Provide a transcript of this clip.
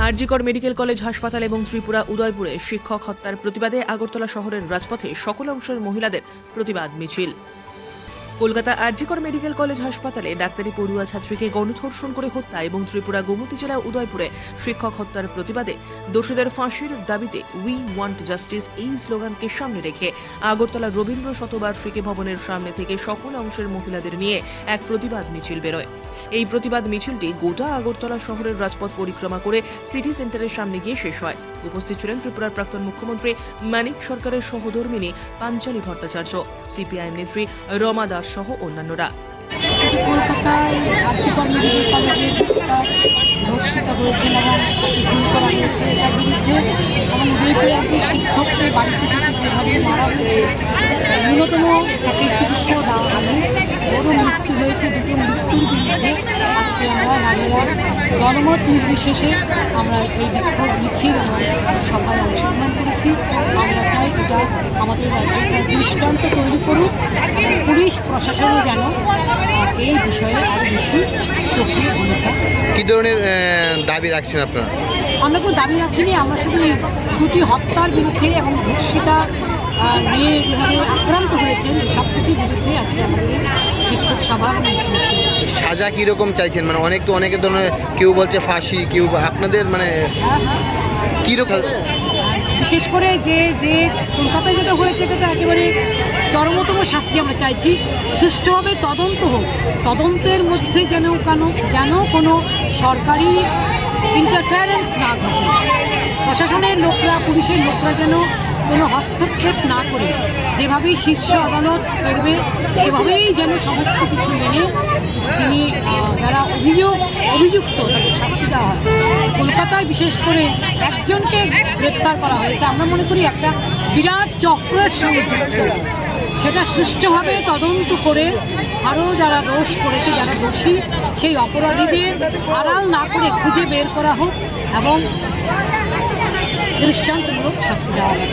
RG Kar medical college হাসপাতাল এবং ত্রিপুরা উদয়পুরে শিক্ষক হত্যার প্রতিবাদে আগরতলা শহরের রাজপথে সকল অংশের মহিলাদের প্রতিবাদ মিছিল। কলকাতা আরজিকর মেডিকেল কলেজ হাসপাতালে ডাক্তারি পড়ুয়া ছাত্রীকে গণধর্ষণ করে হত্যা এবং ত্রিপুরা গোমতী জেলা উদয়পুরে শিক্ষক হত্যার প্রতিবাদে দোষীদের ফাঁসির দাবিতে উই ওয়ান্ট জাস্টিস এই স্লোগানকে সামনে রেখে আগরতলা রবীন্দ্র শতবার্ষিকী ভবনের সামনে থেকে সকল অংশের মহিলাদের নিয়ে এক প্রতিবাদ মিছিল বেরোয়। এই প্রতিবাদ মিছিলটি গোটা আগরতলা শহরের রাজপথ পরিক্রমা করে সিটি সেন্টারের সামনে গিয়ে শেষ হয়। উপস্থিত ছিলেন ত্রিপুরার প্রাক্তন মুখ্যমন্ত্রী মানিক সরকারের সহধর্মিনী পাঞ্চালী ভট্টাচার্য, সিপিআইএম নেত্রী রমা দাস সহ অন্যান্যরা। কলকাতায় আরজিকর মেডিকেল কলেজে ধর্ষিত হয়েছেন এবং খুন করা হয়েছে, এটার বিরুদ্ধে এবং উদয়পুরে একটি শিক্ষককে বাড়িতে থেকে যেভাবে মারা হয়েছে, ন্যূনতম তাকে চিকিৎসাও দেওয়া হয়নি, বড় মৃত্যু হয়েছে। দুটো মৃত্যুর বিরুদ্ধে আজকে আমরা নারীরা জনমত নির্বিশেষে আমরা এই বিক্ষোভ মিছিল সভায় অংশগ্রহণ করেছি। আমরা চাই এটা আমাদের রাজ্যে দৃষ্টান্ত তৈরি করুক, পুলিশ প্রশাসনও যেন এই বিষয়ে আরও বেশি সক্রিয় ভূমিকা। কী ধরনের দাবি রাখছেন আপনারা? আমরা কোনো দাবি রাখিনি, আমরা শুধু এই দুটি হত্যার বিরুদ্ধে এবং ধর্ষিতা মেয়ে যেভাবে আক্রান্ত হয়েছেন সব কিছুর বিরুদ্ধে আজকে আমাদের বিক্ষোভ সভা মিছিল। সাজা কীরকম চাইছেন? মানে অনেকের ধরনের, কেউ বলছে ফাঁসি, কেউ আপনাদের মানে কীরকম? বিশেষ করে যে যে কলকাতায় যেটা হয়েছে এটা তো একেবারে চরমতম শাস্তি আমরা চাইছি। সুষ্ঠুভাবে তদন্ত হোক, তদন্তের মধ্যে যেন কোনো সরকারি ইন্টারফারেন্স না ঘটে, প্রশাসনের লোকরা পুলিশের লোকরা যেন কোনো হস্তক্ষেপ না করে যেভাবেই শীর্ষ আদালত করবে সেভাবেই যেন সমস্ত কিছু মেনে যিনি যারা অভিযুক্ত তাদের শাস্তি দেওয়া হয়। কলকাতায় বিশেষ করে একজনকে গ্রেপ্তার করা হয়েছে, আমরা মনে করি একটা বিরাট চক্রের সঙ্গে যুক্ত, সেটা সুষ্ঠুভাবে তদন্ত করে আরও যারা দোষ করেছে, যারা দোষী, সেই অপরাধীদের আড়াল না করে খুঁজে বের করা হোক এবং দৃষ্টান্তমূলক শাস্তি দেওয়া হবে।